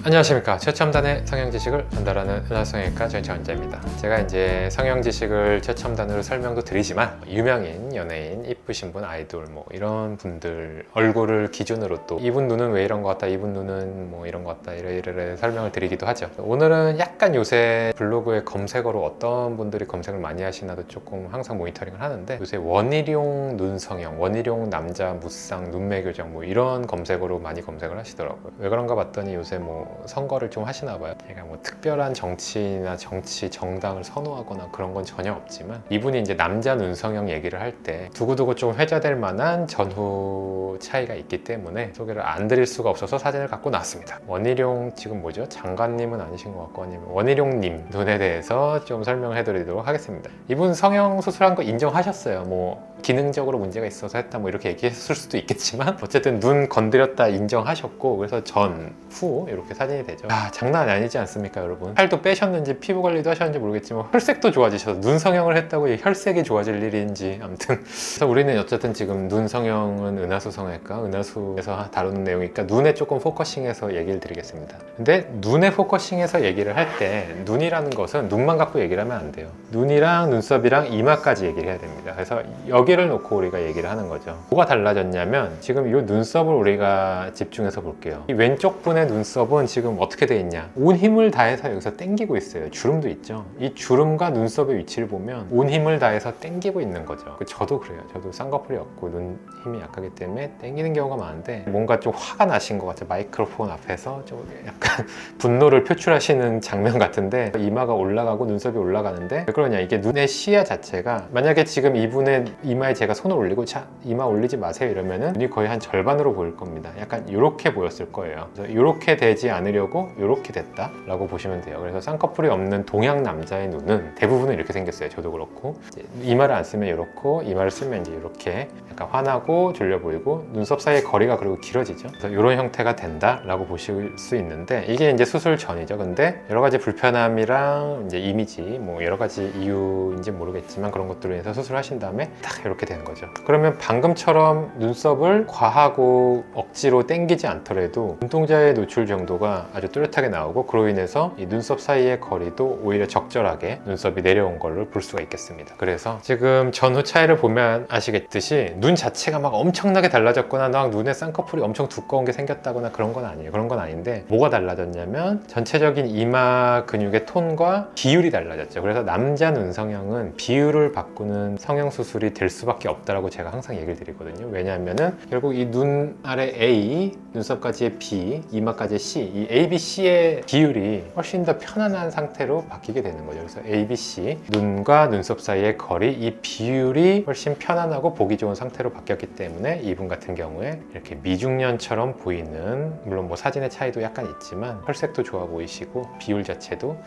안녕하십니까. 최첨단의 성형 지식을 전달하는 은하성형외과 전인철 원장입니다. 제가 이제 성형 지식을 최첨단으로 설명도 드리지만 유명인, 연예인, 이쁘신 분, 아이돌 뭐 이런 분들 얼굴을 기준으로 또 이분 눈은 왜 이런 것 같다, 이분 눈은 뭐 이런 것 같다 이래 설명을 드리기도 하죠. 오늘은 약간 요새 블로그에 검색어로 어떤 분들이 검색을 많이 하시나도 조금 항상 모니터링을 하는데, 요새 원희룡 눈 성형, 원희룡 남자 무쌍 눈매 교정 뭐 이런 검색어로 많이 검색을 하시더라고요. 왜 그런가 봤더니 요새 뭐 선거를 좀 하시나 봐요. 제가 뭐 특별한 정치나 정치 정당을 선호하거나 그런 건 전혀 없지만, 이분이 이제 남자 눈성형 얘기를 할 때 두고두고 좀 회자될 만한 전후 차이가 있기 때문에 소개를 안 드릴 수가 없어서 사진을 갖고 나왔습니다. 원희룡 지금 뭐죠? 장관님은 아니신 것 같고, 아니면 원희룡님 눈에 대해서 좀 설명을 해드리도록 하겠습니다. 이분 성형 수술한 거 인정하셨어요. 뭐 기능적으로 문제가 있어서 했다 뭐 이렇게 얘기했을 수도 있겠지만, 어쨌든 눈 건드렸다 인정하셨고, 그래서 전, 후 이렇게 사진이 되죠. 장난 아니지 않습니까 여러분? 살도 빼셨는지 피부 관리도 하셨는지 모르겠지만 혈색도 좋아지셔서, 눈 성형을 했다고 혈색이 좋아질 일인지 아무튼 그래서 우리는 어쨌든 지금 눈 성형은 은하수 성형외과, 은하수에서 다루는 내용이니까 눈에 조금 포커싱해서 얘기를 드리겠습니다. 근데 눈에 포커싱해서 얘기를 할 때 눈이라는 것은 눈만 갖고 얘기를 하면 안 돼요. 눈이랑 눈썹이랑 이마까지 얘기를 해야 됩니다. 그래서 여기를 놓고 우리가 얘기를 하는 거죠. 뭐가 달라졌냐면, 지금 이 눈썹을 우리가 집중해서 볼게요. 이 왼쪽 분의 눈썹은 지금 어떻게 돼 있냐, 온 힘을 다해서 여기서 당기고 있어요. 주름도 있죠. 이 주름과 눈썹의 위치를 보면 온 힘을 다해서 당기고 있는 거죠. 저도 그래요. 저도 쌍꺼풀이 없고 눈 힘이 약하기 때문에 당기는 경우가 많은데, 뭔가 좀 화가 나신 것 같아요. 마이크로폰 앞에서 좀 약간 분노를 표출하시는 장면 같은데, 이마가 올라가고 눈썹이 올라가는데 왜 그러냐, 이게 눈의 시야 자체가, 만약에 지금 이분의 이마에 제가 손을 올리고 자, 이마 올리지 마세요 이러면은 눈이 거의 한 절반으로 보일 겁니다. 약간 이렇게 보였을 거예요. 그래서 이렇게 되지 않으려고 이렇게 됐다 라고 보시면 돼요. 그래서 쌍꺼풀이 없는 동양 남자의 눈은 대부분은 이렇게 생겼어요. 저도 그렇고, 이마를 안 쓰면 이렇고, 이마를 쓰면 이제 이렇게 약간 환하고 졸려 보이고, 눈썹 사이의 거리가 그리고 길어지죠. 그래서 이런 형태가 된다 라고 보실 수 있는데, 이게 이제 수술 전이죠. 근데 여러 가지 불편함이랑 이제 이미지 뭐 여러 가지 이유인지 모르겠지만 그런 것들로 인해서 수술하신 다음에 딱 이렇게 되는 거죠. 그러면 방금처럼 눈썹을 과하고 억지로 당기지 않더라도 눈동자의 노출 정도가 아주 뚜렷하게 나오고, 그로 인해서 이 눈썹 사이의 거리도 오히려 적절하게 눈썹이 내려온 걸로 볼 수가 있겠습니다. 그래서 지금 전후 차이를 보면 아시겠듯이 눈 자체가 막 엄청나게 달라졌거나 막 눈에 쌍꺼풀이 엄청 두꺼운 게 생겼다거나 그런 건 아니에요. 그런 건 아닌데, 뭐가 달라졌냐면 전체적인 이마 근육의 톤과 비율이 달라졌죠. 그래서 남자 눈 성형은 비율을 바꾸는 성형 수술이 될 수밖에 없다라고 제가 항상 얘기를 드리거든요. 왜냐하면은 결국 이 눈 아래 A, 눈썹까지의 B, 이마까지의 C, 이 A, B, C의 비율이 훨씬 더 편안한 상태로 바뀌게 되는 거죠. 그래서 A, B, C, 눈과 눈썹 사이의 거리, 이 비율이 훨씬 편안하고 보기 좋은 상태로 바뀌었기 때문에 이분 같은 경우에 이렇게 미중년처럼 보이는, 물론 뭐 사진의 차이도 약간 있지만 혈색도 좋아 보이시고 비율 자체도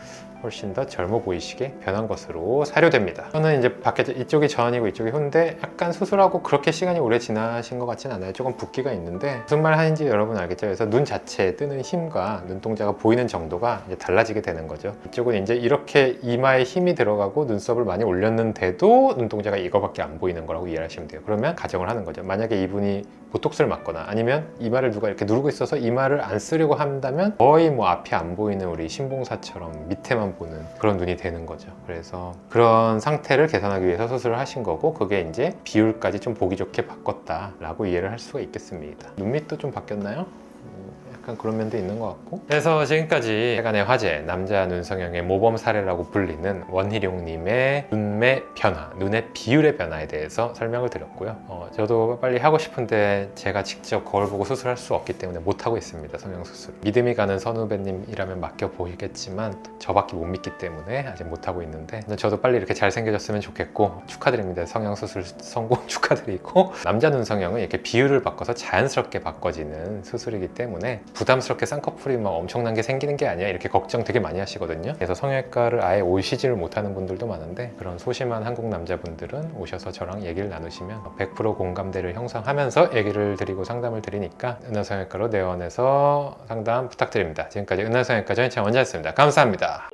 훨씬 더 젊어 보이시게 변한 것으로 사료됩니다. 저는 이제 밖에 이쪽이 전이고 이쪽이 후인데, 약간 수술하고 그렇게 시간이 오래 지나신 것 같진 않아요. 조금 붓기가 있는데 무슨 말 하는지 여러분 알겠죠? 그래서 눈 자체에 뜨는 힘과 눈동자가 보이는 정도가 이제 달라지게 되는 거죠. 이쪽은 이제 이렇게 이마에 힘이 들어가고 눈썹을 많이 올렸는데도 눈동자가 이거밖에 안 보이는 거라고 이해하시면 돼요. 그러면 가정을 하는 거죠. 만약에 이분이 보톡스를 맞거나 아니면 이마를 누가 이렇게 누르고 있어서 이마를 안 쓰려고 한다면 거의 뭐 앞이 안 보이는 우리 신봉사처럼 밑에만 보는 그런 눈이 되는 거죠. 그래서 그런 상태를 개선하기 위해서 수술을 하신 거고, 그게 이제 비율까지 좀 보기 좋게 바꿨다라고 이해를 할 수가 있겠습니다. 눈밑도 좀 바뀌었나요? 약간 그런 면도 있는 것 같고. 그래서 지금까지 세간의 화제, 남자 눈성형의 모범 사례라고 불리는 원희룡님의 눈매 변화, 눈의 비율의 변화에 대해서 설명을 드렸고요. 저도 빨리 하고 싶은데 제가 직접 거울 보고 수술할 수 없기 때문에 못하고 있습니다. 성형수술. 믿음이 가는 선후배님이라면 맡겨 보이겠지만 저밖에 못 믿기 때문에 아직 못하고 있는데, 저도 빨리 이렇게 잘생겨졌으면 좋겠고, 축하드립니다. 성형수술 성공 축하드리고, 남자 눈성형은 이렇게 비율을 바꿔서 자연스럽게 바꿔지는 수술이기 때문에 부담스럽게 쌍꺼풀이 막 엄청난 게 생기는 게 아니야 이렇게 걱정 되게 많이 하시거든요. 그래서 성형외과를 아예 오시지를 못하는 분들도 많은데, 그런 소심한 한국 남자분들은 오셔서 저랑 얘기를 나누시면 100% 공감대를 형성하면서 얘기를 드리고 상담을 드리니까 은하성형외과로 내원해서 상담 부탁드립니다. 지금까지 은하성형외과 전인철 원장이었습니다. 감사합니다.